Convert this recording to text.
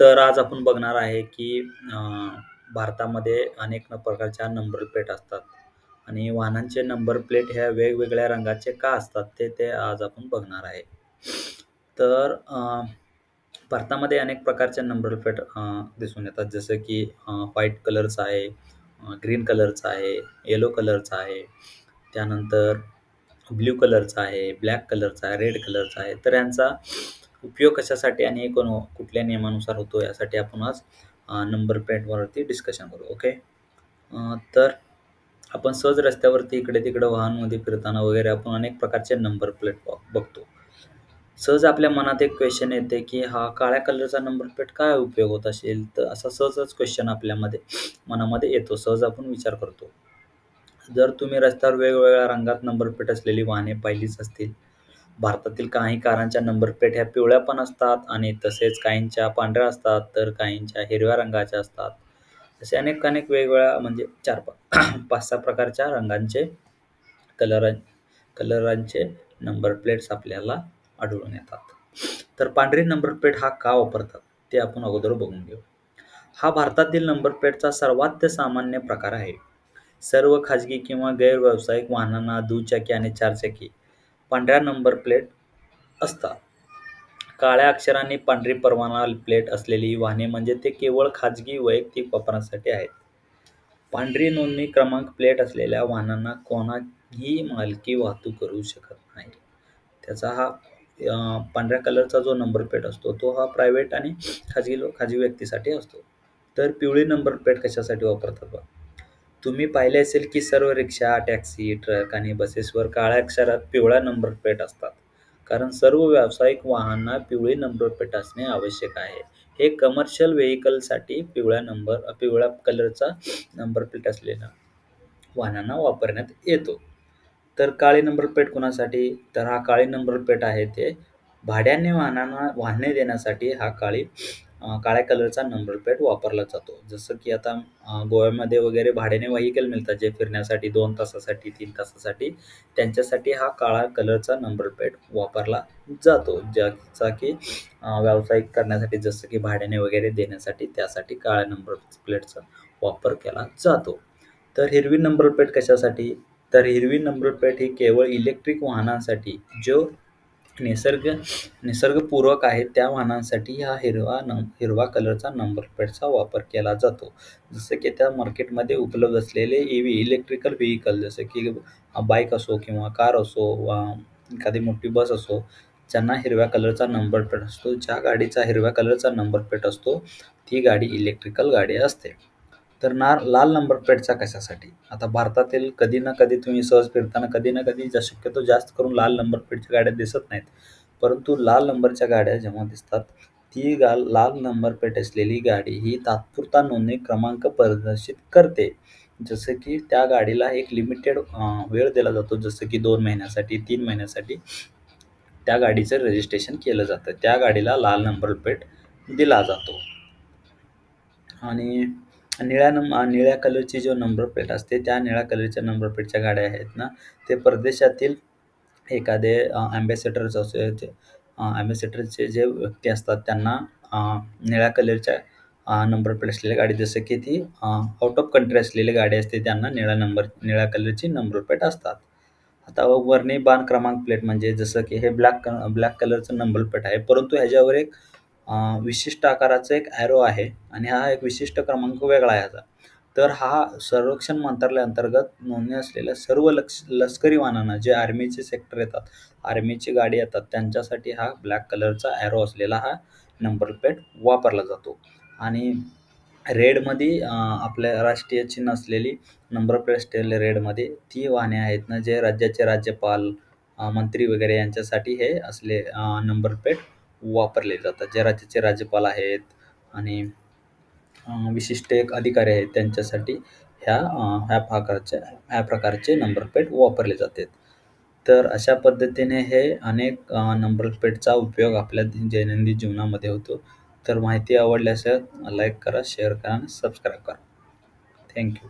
तर आज आपण बघणार आहे की भारतामध्ये अनेक प्रकारच्या नंबर प्लेट असतात आणि वाहनांचे नंबर प्लेट ह्या वेगवेगळ्या रंगाचे का असतात ते ते आज आपण बघणार आहे. तर भारतामध्ये अनेक प्रकारचे नंबर प्लेट दिसून येतात, जसं की व्हाईट कलरचा आहे, ग्रीन कलरचा आहे, येलो कलरचा आहे, त्यानंतर ब्ल्यू कलरचा आहे, ब्लॅक कलरचा आहे, रेड कलरचा आहे. तर यांचा उपयोग कशासाठी आणि कुठल्या नियमानुसार होतो यासाठी आपण आज नंबर प्लेटवरती डिस्कशन करू. ओके. तर आपण सहज रस्त्यावरती इकडे-तिकडे वाहनमध्ये फिरताना वगैरे आपण अनेक प्रकारचे नंबर प्लेट बघतो. सहज आपल्या मनात एक क्वेश्चन येते, की हा काळ्या कलरचा नंबर प्लेट काय उपयोग होत असेल? तर असा सहजच क्वेश्चन मनामध्ये येतो. सहज आपण विचार करतो. जर तुम्ही रस्त्यावर वेगवेगळ्या रंगात नंबर प्लेट असलेली वाहने पाहिलीच असतील. भारतातील काही कारांच्या नंबर प्लेट ह्या पिवळ्या पण असतात आणि तसेच काहींच्या पांढऱ्या असतात, तर काहींच्या हिरव्या रंगाच्या असतात. असे अनेक अनेक वेगवेगळ्या म्हणजे 5-6 प्रकारच्या रंगांचे कलर कलरांचे नंबर प्लेट्स आपल्याला आढळून येतात. तर पांढरी नंबर प्लेट हा का वापरतात ते आपण अगोदर बघून घेऊ. हा भारतातील नंबर प्लेटचा सर्वात सामान्य प्रकार आहे. सर्व खाजगी किंवा गैर-व्यावसायिक वाहनांना दुचाकी आणि चारचाकी पांढऱ्या नंबर प्लेट असतात. काळ्या अक्षरांनी पांढरी परवाना प्लेट असलेली वाहने म्हणजे ते केवळ खाजगी वैयक्तिक वापरासाठी आहेत. पांढरी नोंदणी क्रमांक प्लेट असलेल्या वाहनांना कोणाही मालकी वाहतूक करू शकत नाही. त्याचा हा पांढऱ्या कलरचा जो नंबर प्लेट असतो तो हा प्रायव्हेट आणि खाजगी व्यक्तीसाठी असतो. तर पिवळी नंबर प्लेट कशासाठी वापरतात बघा. तुम्ही पाहिले असेल की सर्व रिक्षा, टॅक्सी, ट्रक आणि बसेसवर काळ्या अक्षरात पिवळ्या नंबर प्लेट असतात. कारण सर्व व्यावसायिक वाहनांना पिवळी नंबर प्लेट असणे आवश्यक आहे. हे कमर्शियल व्हेइकलसाठी पिवळ्या कलरचा नंबर प्लेट असलेल्या वाहनांना वापरण्यात येतो. तर काळी नंबर प्लेट कोणासाठी? तर हा काळी नंबर प्लेट आहे ते भाड्याने वाहने देण्यासाठी हा काळ्या कलरचा नंबर प्लेट वापरला जातो. जसं की आता गोव्यामध्ये वगैरे भाड्याने व्हेइकल मिळतात, जे फिरण्यासाठी 2 तासासाठी, 3 तासासाठी. त्यांच्यासाठी हा काळा कलरचा नंबर प्लेट वापरला जातो, ज्याचा की व्यावसायिक करण्यासाठी, जसं की भाड्याने वगैरे देण्यासाठी, त्यासाठी काळ्या नंबर प्लेटचा वापर केला जातो. तर हिरवी नंबर प्लेट कशासाठी? तर हिरवी नंबर प्लेट ही केवळ इलेक्ट्रिक वाहनांसाठी, जो निसर्गपूरक आहे त्या वाहनांसाठी हा हिरवा कलरचा नंबर प्लेटचा वापर केला जातो. जसं की त्या मार्केटमध्ये उपलब्ध असलेले इलेक्ट्रिकल व्हेइकल, जसं की बाईक असो किंवा कार असो वा एखादी मोठी बस असो, ज्यांना हिरव्या कलरचा नंबर प्लेट असतो. ज्या गाडीचा हिरव्या कलरचा नंबर प्लेट असतो, ती गाडी इलेक्ट्रिकल गाडी असते. तर लाल नंबर प्लेटचा कशासाठी? आता भारतातील कधी ना कधी तुम्ही सहज फिरताना कधी ना कधी शक्यतो जास्त करून लाल नंबर प्लेटच्या गाड्या दिसत नाहीत. परंतु लाल नंबरच्या गाड्या जेव्हा दिसतात, लाल नंबर प्लेट असलेली गाडी ही तात्पुरता नोंदणी क्रमांक प्रदर्शित करते. जसं की त्या गाडीला एक लिमिटेड वेळ दिला जातो, जसं की 2 महिन्यासाठी, 3 महिन्यासाठी त्या गाडीचं रजिस्ट्रेशन केलं जातं. त्या गाडीला लाल नंबर प्लेट दिला जातो. आणि निळ्या कलरची जो नंबर प्लेट असते, त्या निळ्या कलरच्या नंबर प्लेटच्या गाड्या आहेत ना, ते परदेशातील एखादे ॲम्बॅसेडरचे जे व्यक्ती असतात त्यांना निळ्या कलरच्या नंबर प्लेट असलेल्या गाडी, जसं की ती आउट ऑफ कंट्री असलेली गाडी असते, त्यांना निळ्या कलरची नंबर प्लेट असतात. आता वर्णी बाण क्रमांक प्लेट म्हणजे जसं की हे ब्लॅक कलरचं नंबर प्लेट आहे, परंतु ह्याच्यावर एक विशिष्ट आकाराचा एक ॲरो आहे आणि हा एक विशिष्ट क्रमांक वेगळा आहे ह्याचा. तर हा संरक्षण मंत्रालयाअंतर्गत नोंदणी असलेल्या सर्व लष्करी वाहनांना, जे आर्मीचे सेक्टर येतात, आर्मीची गाडी येतात, त्यांच्यासाठी हा ब्लॅक कलरचा ॲरो असलेला हा नंबर प्लेट वापरला जातो. आणि रेडमध्ये आपल्या राष्ट्रीय चिन्ह असलेली नंबर प्लेट असलेली रेडमध्ये ती वाहने आहेत ना, जे राज्याचे राज्यपाल, मंत्री वगैरे यांच्यासाठी हे असले नंबर प्लेट वापरले जातात. जे राज्याचे राज्यपाल आहेत आणि विशिष्ट एक अधिकारी आहेत, त्यांच्यासाठी ह्या प्रकारचे नंबर प्लेट वापरले जातात. तर अशा पद्धतीने हे अनेक नंबर प्लेटचा उपयोग आपल्या दैनंदिन जीवनामध्ये होतो. तर माहिती आवडल्यास लाईक करा, शेअर करा आणि सबस्क्राईब करा. Thank you.